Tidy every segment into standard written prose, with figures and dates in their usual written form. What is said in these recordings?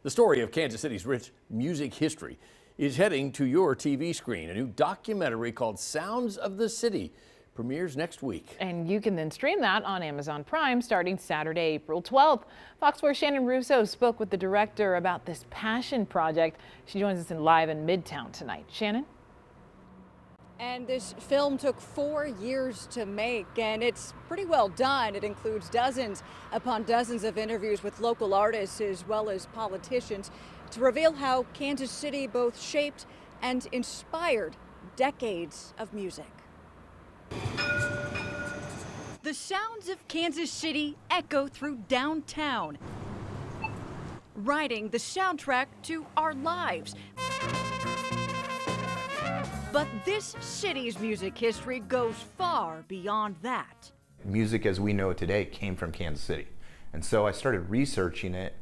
The story of Kansas City's rich music history is heading to your TV screen. A new documentary called Sounds of the City premieres next week. And you can then stream that on Amazon Prime starting Saturday, April 12th. Fox 4's Shannon Russo spoke with the director about this passion project. She joins us live in Midtown tonight. Shannon? And this film took 4 years to make, and it's pretty well done. It includes dozens upon dozens of interviews with local artists as well as politicians to reveal how Kansas City both shaped and inspired decades of music. The sounds of Kansas City echo through downtown, writing the soundtrack to our lives. But this city's music history goes far beyond that. Music as we know it today came from Kansas City. And so I started researching it,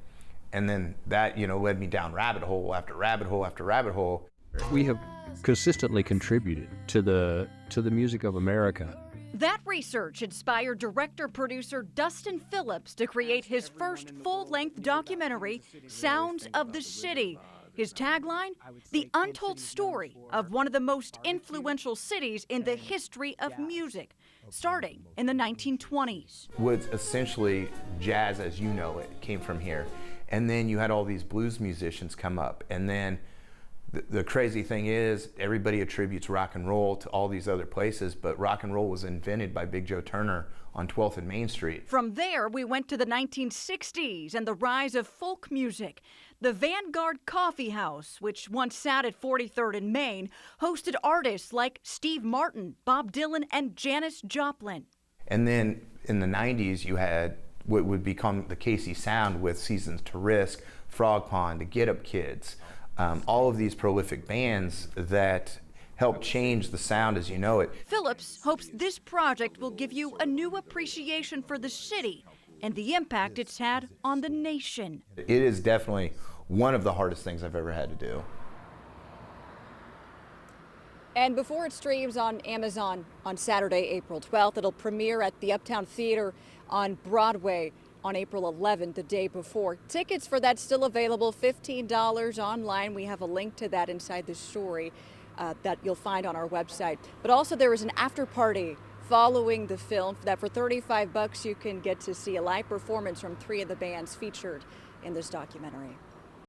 and then that, led me down rabbit hole after rabbit hole after rabbit hole. We have consistently contributed to the music of America. That research inspired director-producer Dustin Phillips to create his first full-length documentary, Sounds of the City. His tagline, the untold story of one of the most influential cities in the history of music, starting in the 1920s. Was essentially jazz as you know it came from here. And then you had all these blues musicians come up. And then the crazy thing is everybody attributes rock and roll to all these other places, but rock and roll was invented by Big Joe Turner on 12th and Main Street. From there, we went to the 1960s and the rise of folk music. The Vanguard Coffee House, which once sat at 43rd and Main, hosted artists like Steve Martin, Bob Dylan, and Janis Joplin. And then in the 90s, you had what would become the KC Sound with Seasons to Risk, Frog Pond, the Get Up Kids, all of these prolific bands that helped change the sound as you know it. Phillips hopes this project will give you a new appreciation for the city and the impact it's had on the nation. It is definitely one of the hardest things I've ever had to do. And before it streams on Amazon on Saturday, April 12th, it'll premiere at the Uptown Theater on Broadway on April 11th, the day before. Tickets for that still available, $15 online. We have a link to that inside the story that you'll find on our website. But also there is an after party following the film that for $35 you can get to see a live performance from 3 of the bands featured in this documentary.